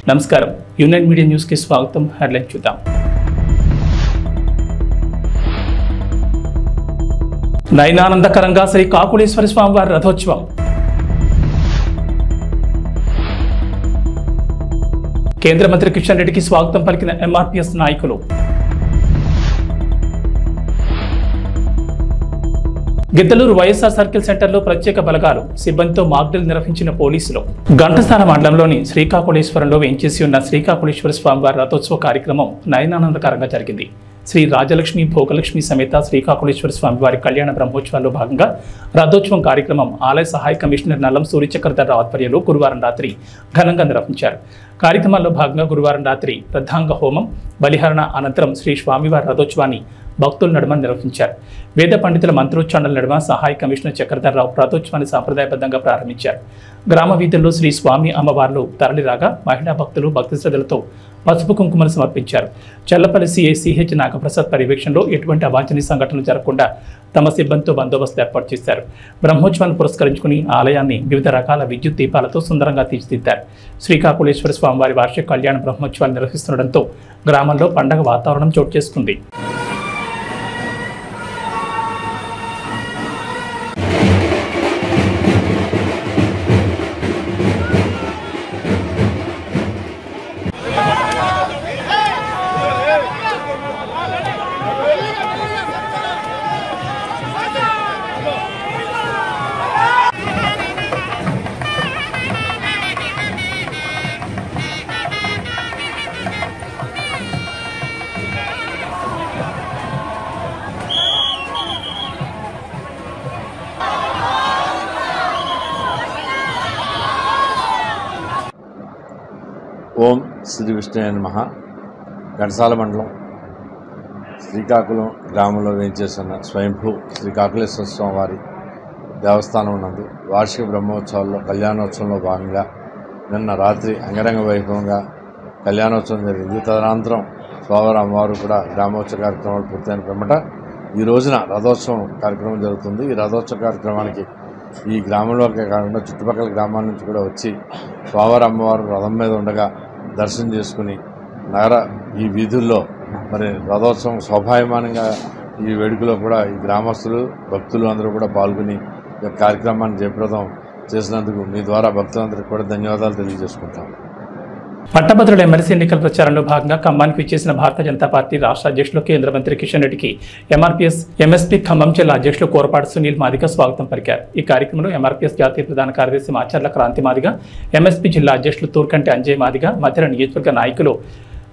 నమస్కారం union media news కి స్వాగతం. హెడ్లైన్ చూద్దాం. నయనానందకరంగా శ్రీ కాకులేశ్వర స్వామివారి రథోత్సవం. కేంద్ర మంత్రి కిషన్ రెడ్డికి స్వాగతం పలికిన ఎంఆర్పీఎస్ నాయకులు. గిద్దలూరు వైఎస్ఆర్ సర్కిల్ సెంటర్లో ప్రత్యేక బలగాలు సిబ్బందితో మాక్డ్రిల్ నిర్వహించిన పోలీసులు. ఘంటసాల మండలంలోని శ్రీకాకుళేశ్వరంలో వేంచేసి ఉన్న శ్రీకాకుళేశ్వర స్వామివారి రథోత్సవ కార్యక్రమం నయనానందకరంగా జరిగింది. శ్రీ రాజలక్ష్మి భోగలక్ష్మి సమేత శ్రీకాకుళేశ్వర స్వామివారి కళ్యాణ బ్రహ్మోత్సవాల్లో భాగంగా రథోత్సవం కార్యక్రమం ఆలయ సహాయ కమిషనర్ నల్లం సూర్యచక్రధర్రావు ఆధ్వర్యంలో గురువారం రాత్రి ఘనంగా నిర్వహించారు. కార్యక్రమాల్లో భాగంగా గురువారం రాత్రి ప్రధాంగ హోమం బలిహరణ అనంతరం శ్రీ స్వామివారి రథోత్సవాన్ని భక్తుల నడుమ నిర్వహించారు. వేద పండితుల మంత్రోచ్చారణల నడుమ సహాయ కమిషనర్ చక్రధర్రావు రథోత్సవాన్ని సాంప్రదాయబద్ధంగా ప్రారంభించారు. గ్రామ వీధుల్లో శ్రీ స్వామి అమ్మవార్లు తరలిరాగా మహిళా భక్తులు భక్తి శ్రద్ధలతో పసుపు కుంకుమలు సమర్పించారు. చల్లపల్లి సిఐ సిహెచ్ నాగప్రసాద్ పర్యవేక్షణలో ఎటువంటి అవాంఛనీయ సంఘటనలు జరగకుండా తమ సిబ్బందితో బందోబస్తు ఏర్పాటు చేశారు. బ్రహ్మోత్సవాన్ని పురస్కరించుకుని ఆలయాన్ని వివిధ రకాల విద్యుత్ దీపాలతో సుందరంగా తీర్చిదిద్దారు. శ్రీకాకుళేశ్వర స్వామివారి వార్షిక కళ్యాణ బ్రహ్మోత్సవాలు నిర్వహిస్తుండటంతో గ్రామంలో పండగ వాతావరణం చోటు చేసుకుంది. ఓం శ్రీ విష్ణువే నమః. ఘంటసాల మండలం శ్రీకాకుళం గ్రామంలో వేయించేసిన స్వయంభూ శ్రీ కాకులేశ్వర స్వామివారి దేవస్థానం నందు వార్షిక బ్రహ్మోత్సవాల్లో కళ్యాణోత్సవంలో భాగంగా నిన్న రాత్రి అంగరంగ వైభవంగా కళ్యాణోత్సవం జరిగింది. తదనంతరం స్వామివారి అమ్మవారు కూడా గ్రామోత్సవ కార్యక్రమాలు పూర్తయిన పిమ్మట ఈ రోజున రథోత్సవం కార్యక్రమం జరుగుతుంది. ఈ రథోత్సవ కార్యక్రమానికి ఈ గ్రామంలోకే కాకుండా చుట్టుపక్కల గ్రామాల నుంచి కూడా వచ్చి స్వామివారి అమ్మవారు రథం మీద ఉండగా దర్శనం చేసుకుని నగర ఈ వీధుల్లో మరి రథోత్సవం శోభాయమానంగా ఈ వేడుకలో కూడా ఈ గ్రామస్తులు భక్తులు అందరూ కూడా పాల్గొని ఈ కార్యక్రమాన్ని జయప్రదం చేసినందుకు మీ ద్వారా భక్తులందరికీ కూడా ధన్యవాదాలు తెలియజేసుకుంటాం. పట్టభద్రుల ఎమ్మెల్సీ ఎన్నికల ప్రచారంలో భాగంగా ఖమ్మానికి విచ్చేసిన భారతీయ జనతా పార్టీ రాష్ట్ర అధ్యక్షులు కేంద్ర మంత్రి కిషన్ రెడ్డికి ఎంఆర్పీఎస్ ఎంఎస్పీ ఖమ్మం జిల్లా అధ్యక్షులు కోరపాటి సునీల్ మాదిగ స్వాగతం పలికారు. ఈ కార్యక్రమంలో ఎంఆర్పీఎస్ జాతీయ ప్రధాన కార్యదర్శి మాచర్ల క్రాంతి మాదిగ, ఎంఎస్పీ జిల్లా అధ్యక్షులు తూర్కంటి అంజయ్ మాదిగ, మధిర నియోజకవర్గ నాయకులు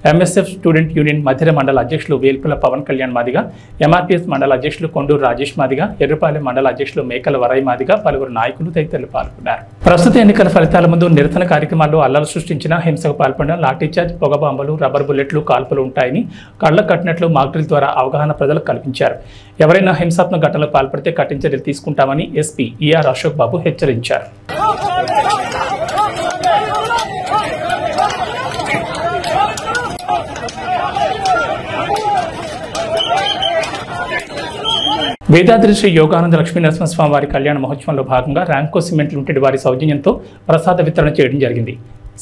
ఎంఎస్ఎఫ్ స్టూడెంట్ యూనియన్ మధిర మండల అధ్యక్షులు వేల్పుల పవన్ కళ్యాణ్ మాదిగ, ఎంఆర్పీఎస్ మండల అధ్యక్షులు కొండూరు రాజేష్ మాదిగ, ఎర్రపాలెం మండల అధ్యక్షులు మేకల వరై మాదిగ, పలువురు నాయకులు తదితరులు పాల్గొన్నారు. ప్రస్తుత ఎన్నికల ఫలితాల ముందు నిరసన కార్యక్రమాల్లో అల్లలు సృష్టించిన హింసకు పాల్పడిన లాఠీచార్జ్, పొగబాంబులు, రబ్బర్ బుల్లెట్లు, కాల్పులు ఉంటాయని కళ్ల కట్టినట్లు మాక్డ్రిల్ ద్వారా అవగాహన ప్రజలకు కల్పించారు. ఎవరైనా హింసాత్మక ఘటనలకు పాల్పడితే కఠిన చర్యలు తీసుకుంటామని ఎస్పీ ఈఆర్ అశోక్ బాబు హెచ్చరించారు. వేదాద్రి శ్రీ యోగానంద లక్ష్మీ నరసింహస్వామి వారి కళ్యాణ మహోత్సవంలో భాగంగా ర్యాంకో సిమెంట్ లిమిటెడ్ వారి సౌజన్యంతో ప్రసాద వితరణ చేయడం జరిగింది.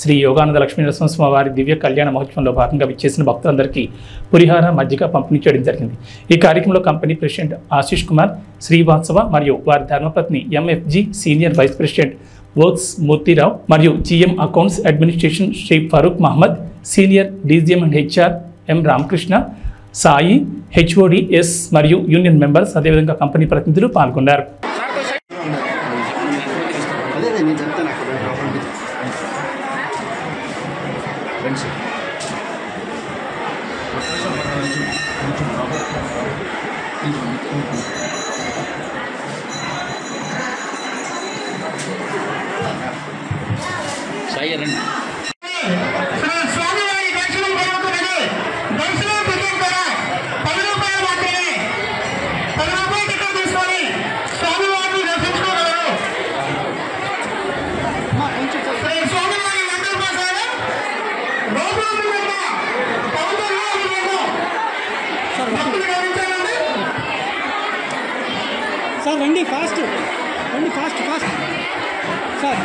శ్రీ యోగానంద లక్ష్మీ నరసింహస్వామి వారి దివ్య కళ్యాణ మహోత్సవంలో భాగంగా విచ్చేసిన భక్తులందరికీ పులిహార మజ్జిగ పంపిణీ చేయడం జరిగింది. ఈ కార్యక్రమంలో కంపెనీ ప్రెసిడెంట్ ఆశీష్ కుమార్ శ్రీవాత్సవ మరియు వారి ధర్మపత్ని MFG senior vice president works Murthy Rao మరియు GM accounts administration Shri Farooq Mohammed, senior DGM and HR M Ramakrishna, Sai, HOD S మరియు యూనియన్ మెంబర్స్ అదేవిధంగా కంపెనీ ప్రతినిధులు పాల్గొన్నారు. సార్ రండి ఫాస్ట్ సార్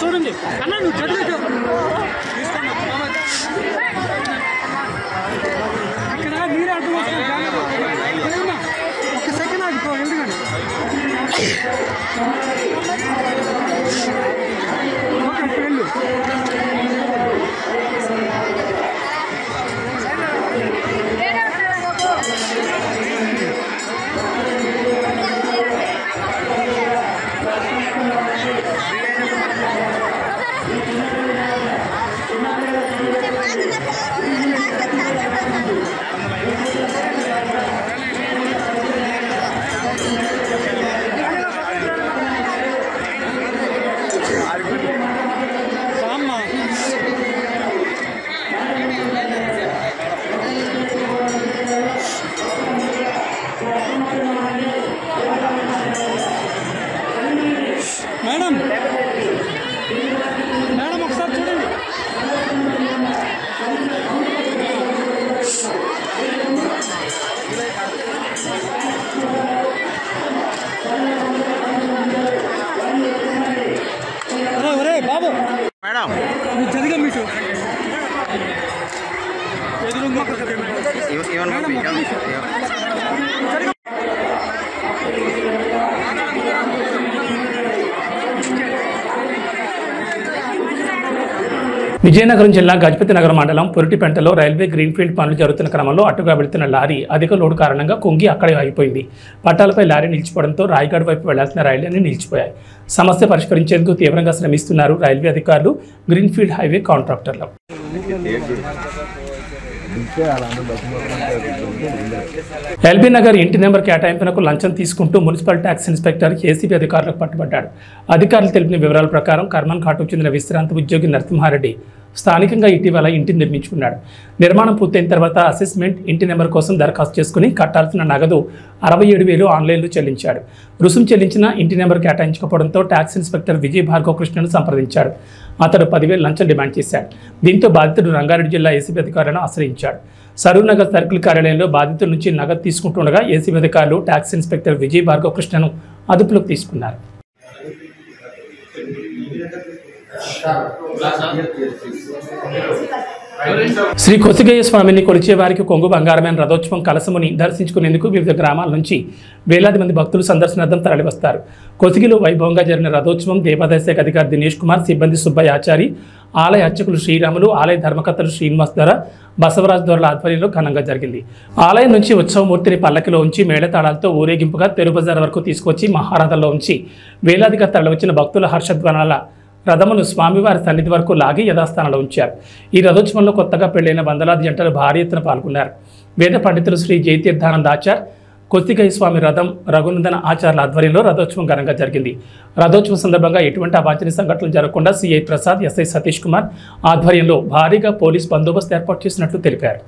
చూడండి అన్న నువ్వు చదివి అక్కడ మీరు అర్థం ఒక సెకండ్ ఆగిపో ఎందుకండి ఓకే వెళ్ళు మేడం మేడం ఒకసారి చూడండి ఒరే బాబు మేడం నువ్వు జరిగా మీకు విజయనగరం జిల్లా గజపతి నగరం మండలం పురిటిపెంటలో రైల్వే గ్రీన్ఫీల్డ్ పనులు జరుగుతున్న క్రమంలో అటుగా వెళుతున్న లారీ అధిక లోడు కారణంగా కుంగి అక్కడే ఆగిపోయింది. పట్టాలపై లారీ నిలిచిపోవడంతో రాయగఢ్ వైపు వెళ్లాల్సిన రైళ్లన్నీ నిలిచిపోయాయి. సమస్య పరిష్కరించేందుకు తీవ్రంగా శ్రమిస్తున్నారు రైల్వే అధికారులు, గ్రీన్ఫీల్డ్ హైవే కాంట్రాక్టర్లు. ఎల్బీ నగర్ ఇంటి నెంబర్ కేటాయింపునకు లంచం తీసుకుంటూ మున్సిపల్ ట్యాక్స్ ఇన్స్పెక్టర్ ఏసీబీ అధికారులకు పట్టుబడ్డాడు. అధికారులు తెలిపిన వివరాల ప్రకారం కర్మన్ ఘాటుకు చెందిన విశ్రాంతి ఉద్యోగి నరసింహారెడ్డి స్థానికంగా ఇటీవల ఇంటిని నిర్మించుకున్నాడు. నిర్మాణం పూర్తయిన తర్వాత అసెస్మెంట్ ఇంటి నెంబర్ కోసం దరఖాస్తు చేసుకుని కట్టాల్సిన నగదు 67,000 ఆన్లైన్లో చెల్లించాడు. రుసుము చెల్లించిన ఇంటి నెంబర్ కేటాయించకపోవడంతో ట్యాక్స్ ఇన్స్పెక్టర్ విజయ్ భార్గవ కృష్ణను సంప్రదించాడు. అతడు 10,000 లంచం డిమాండ్ చేశాడు. దీంతో బాధితుడు రంగారెడ్డి జిల్లా ఏసీబీ అధికారులను ఆశ్రయించాడు. సరూర్ నగర్ సర్కిల్ కార్యాలయంలో బాధితుల నుంచి నగదు తీసుకుంటుండగా ఏసీబీ అధికారులు ట్యాక్స్ ఇన్స్పెక్టర్ విజయ్ భార్గవ కృష్ణను అదుపులోకి తీసుకున్నారు. శ్రీ కొసిగయ్య స్వామిని కొలిచే వారికి కొంగు బంగారమైన రథోత్సవం కలసముని దర్శించుకునేందుకు వివిధ గ్రామాల నుంచి వేలాది మంది భక్తులు సందర్శనార్థం తరలివస్తారు. కొసిగిలో వైభవంగా జరిగిన రథోత్సవం దేవాదాయ శాఖ అధికారి దినేష్ కుమార్, సిబ్బంది సుబ్బయ్య ఆచారి, ఆలయ అర్చకులు శ్రీరాములు, ఆలయ ధర్మకర్తలు శ్రీనివాస్ ధర, బసవరాజ్ ధరల ఆధ్వర్యంలో ఘనంగా జరిగింది. ఆలయం నుంచి ఉత్సవమూర్తిని పల్లకిలో ఉంచి మేళతాళాలతో ఊరేగింపుగా తెరుబజార్ వరకు తీసుకొచ్చి మహారథంలో ఉంచి వేలాదిగా తరలివచ్చిన భక్తుల హర్షధ్వానాల రథమును స్వామివారి సన్నిధి వరకు లాగి యథాస్థానంలో ఉంచారు. ఈ రథోత్సవంలో కొత్తగా పెళ్లైన వందలాది జంటలు భారీ ఎత్తున పాల్గొన్నారు. వేద పండితులు శ్రీ జయతీర్థానంద ఆచార్, కొసిగయ్య స్వామి రథం రఘునందన ఆచార్యుల ఆధ్వర్యంలో రథోత్సవం ఘనంగా జరిగింది. రథోత్సవం సందర్భంగా ఎటువంటి అవాంఛనీయ సంఘటనలు జరగకుండా సిఐ ప్రసాద్, ఎస్ఐ సతీష్ కుమార్ ఆధ్వర్యంలో భారీగా పోలీస్ బందోబస్తు ఏర్పాటు చేసినట్లు తెలిపారు.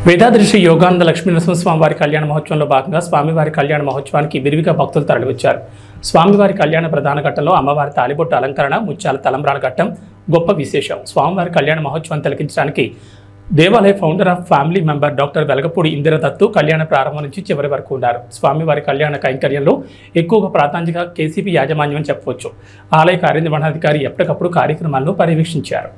వేదాద్రి శ్రీ యోగానంద లక్ష్మీ నరసింహస్వామి వారి కళ్యాణ మహోత్సవంలో భాగంగా స్వామివారి కళ్యాణ మహోత్సవానికి విరివిగా భక్తులు తరలివచ్చారు. స్వామివారి కళ్యాణ ప్రధాన ఘట్టంలో అమ్మవారి తాలిబొట్టు అలంకరణ, ముత్యాల తలంబ్రాల ఘట్టం గొప్ప విశేషం. స్వామివారి కళ్యాణ మహోత్సవం తిలకించడానికి దేవాలయ founder of family member doctor Velagapudi Indiradattu కళ్యాణ ప్రారంభం నుంచి చివరి వరకు ఉన్నారు. స్వామివారి కళ్యాణ కైంకర్యంలో ఎక్కువగా ప్రాధాన్యతగా కేసీపీ యాజమాన్యం అని చెప్పవచ్చు. ఆలయ కార్యనిర్వహణాధికారి ఎప్పటికప్పుడు కార్యక్రమాలను పర్యవేక్షించారు.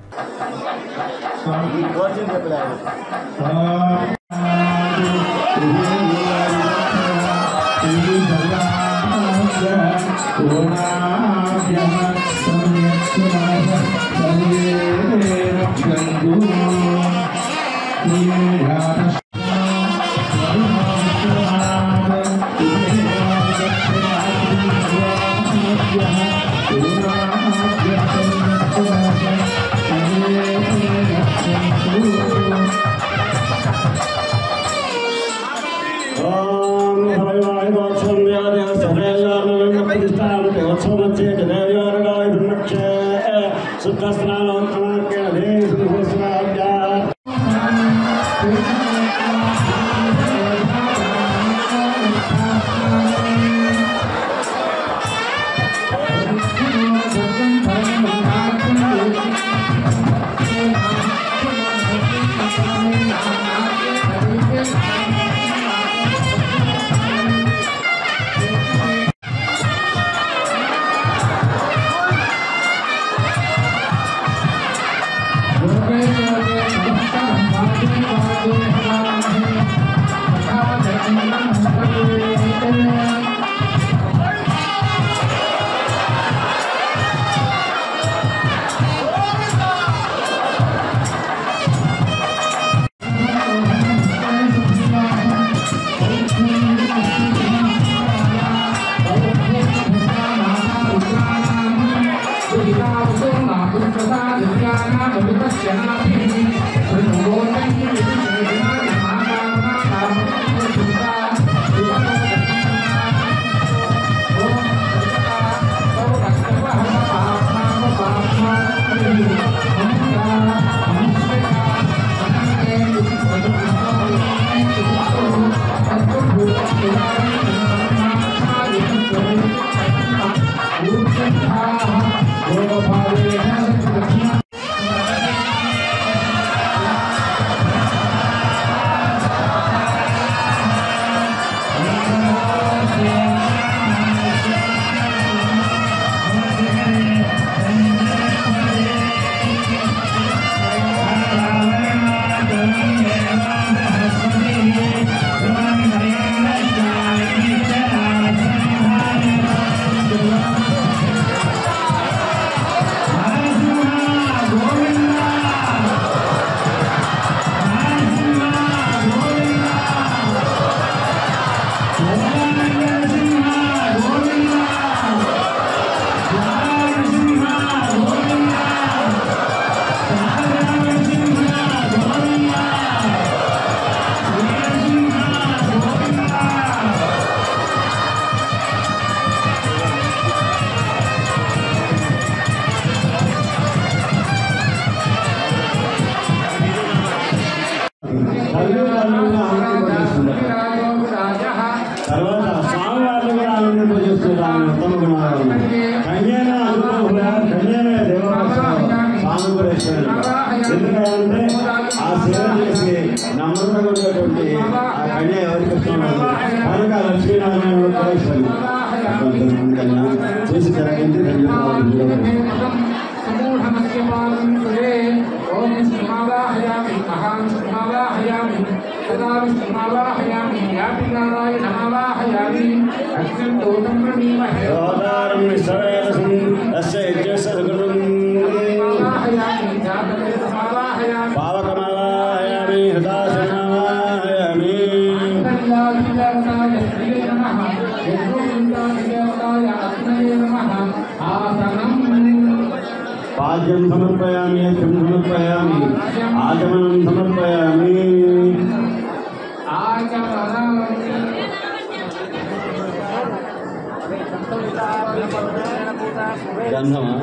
पाद्यं समर्पयामि, अर्घ्यं समर्पयामि, आचमनं समर्पयामि। गन्धमा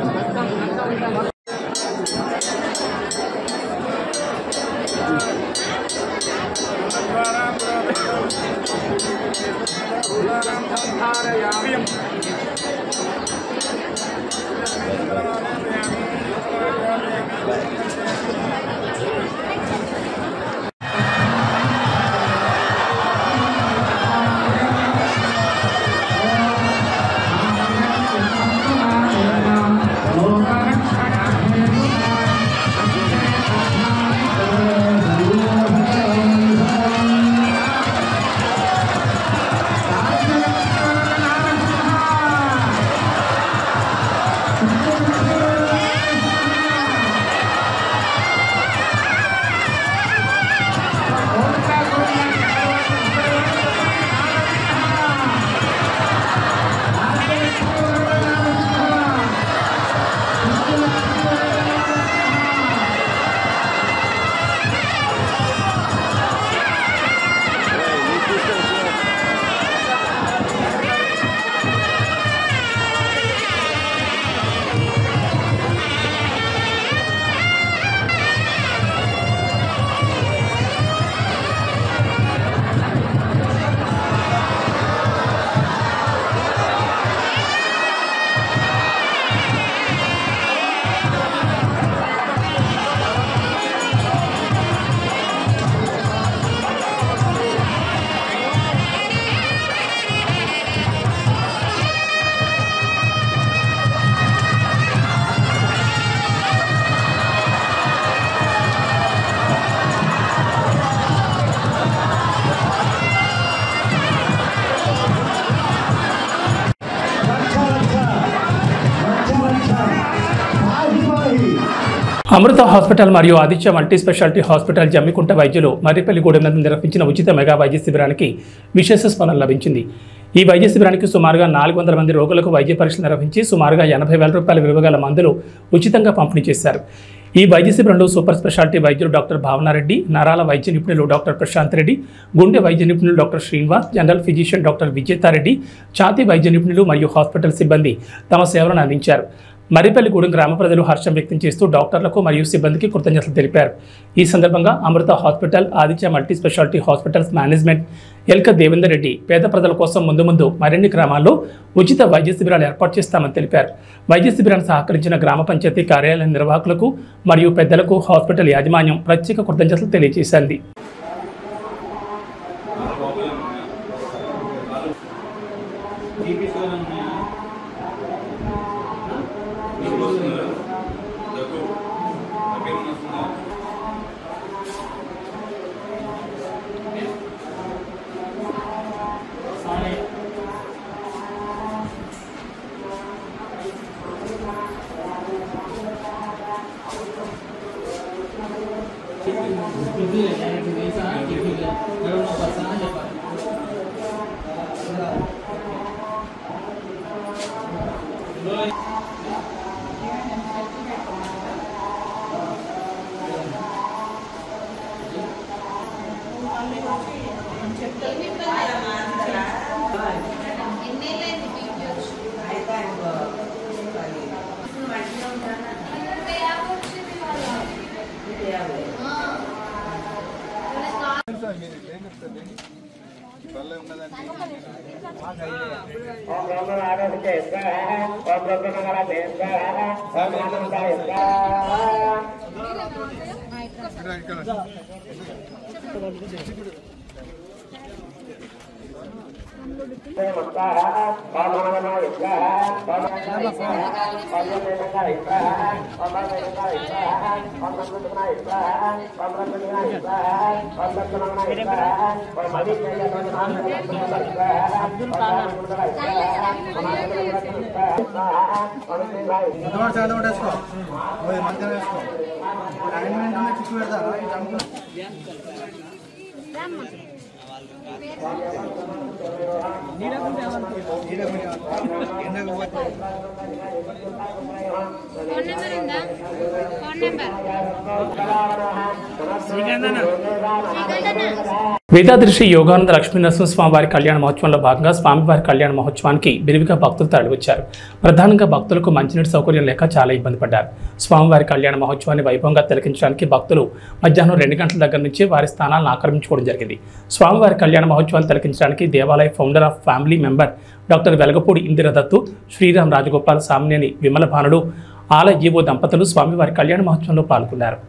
అమృత హాస్పిటల్ మరియు Aditya multi speciality hospital Jammikunta వైద్యులు మర్రిపల్లిగూడెం నందు నిర్వహించిన ఉచిత మెగా వైద్య శిబిరానికి విశేష స్పందన లభించింది. ఈ వైద్య శిబిరానికి సుమారుగా 400 మంది రోగులకు వైద్య పరీక్షలు నిర్వహించి సుమారుగా 80,000 రూపాయల విలువ గల మందులు ఉచితంగా పంపిణీ చేశారు. ఈ వైద్య శిబిరంలో సూపర్ స్పెషాలిటీ వైద్యులు డాక్టర్ భావనారెడ్డి, నరాల వైద్య నిపుణులు డాక్టర్ ప్రశాంత్ రెడ్డి, గుండె వైద్య నిపుణులు doctor Srinivas, general physician doctor Vijetha Reddy, ఛాతీ వైద్య నిపుణులు మరియు హాస్పిటల్ సిబ్బంది తమ సేవలను అందించారు. మర్రిపల్లిగూడెం గ్రామ ప్రజలు హర్షం వ్యక్తం చేస్తూ డాక్టర్లకు మరియు సిబ్బందికి కృతజ్ఞతలు తెలిపారు. ఈ సందర్భంగా Amrita hospital, Aditya multi speciality hospitals management Elka Devender Reddy పేద ప్రజల కోసం ముందు మరిన్ని గ్రామాల్లో ఉచిత వైద్య శిబిరాలు ఏర్పాటు చేస్తామని తెలిపారు. వైద్య శిబిరాన్ని సహకరించిన గ్రామ పంచాయతీ కార్యాలయ నిర్వాహకులకు మరియు పెద్దలకు హాస్పిటల్ యాజమాన్యం ప్రత్యేక కృతజ్ఞతలు తెలియజేసింది. వేదాద్రి యోగానంద లక్ష్మీనరసింహ స్వామివారి కళ్యాణ మహోత్సవంలో భాగంగా స్వామివారి కళ్యాణ మహోత్సవానికి విరివిగా భక్తులు తరలివచ్చారు. ప్రధానంగా భక్తులకు మంచినీటి సౌకర్యం లేక చాలా ఇబ్బంది పడ్డారు. స్వామివారి కళ్యాణ మహోత్సవాన్ని వైభవంగా తిలకించడానికి భక్తులు మధ్యాహ్నం 2 గంటల దగ్గర నుంచి వారి స్థానాలను ఆక్రమించుకోవడం జరిగింది. స్వామివారి కళ్యాణ మహోత్సవాన్ని తిలకించడానికి దేవాలయ founder of family member doctor Velagapudi Indiradattu, Sriram Rajagopal, Samneni Vimalabhanudu, ఆలయ ఈవో దంపతులు స్వామివారి కళ్యాణ మహోత్సవంలో పాల్గొన్నారు.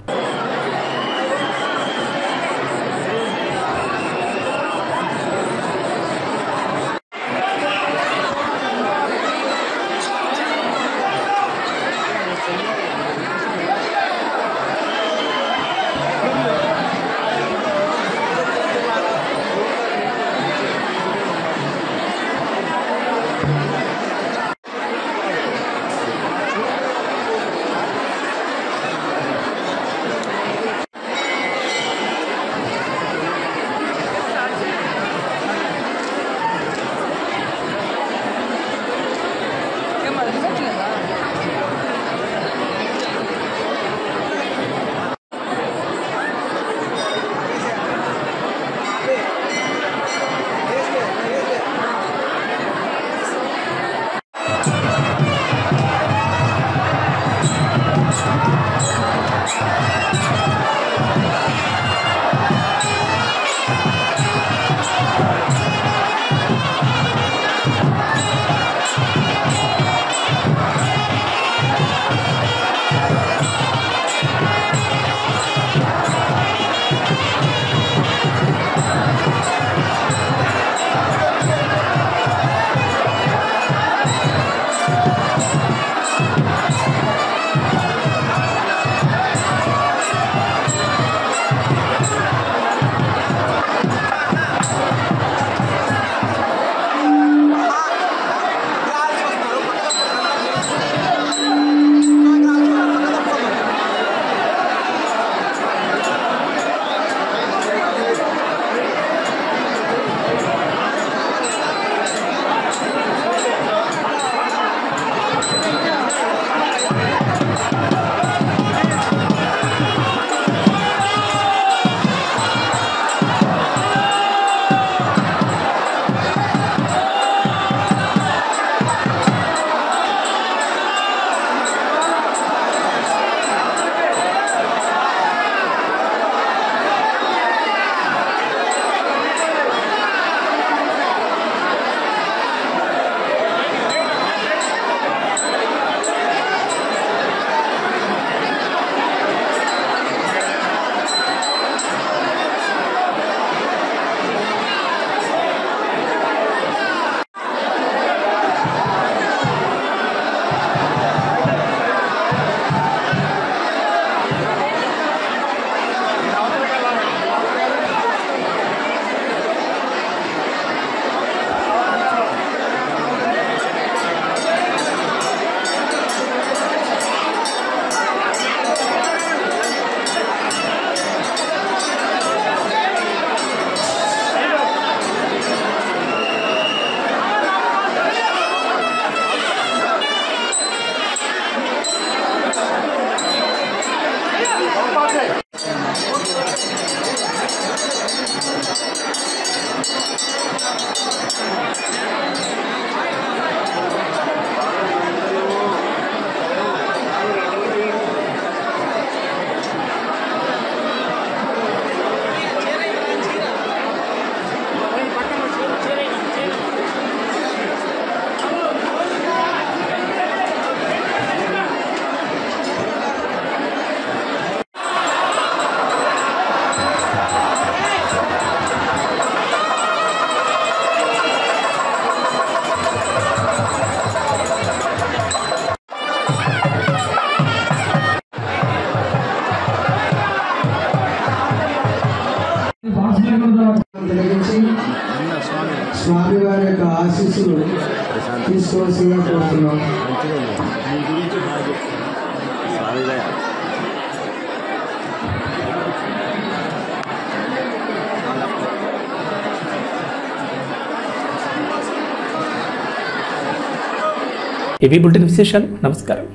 స్వామివారి యొక్క ఆశీస్సులు తీసుకోవాల్సిందిగా కోరుతున్నాం. ఇవి బులెటిన్ విశేషాలు. నమస్కారం.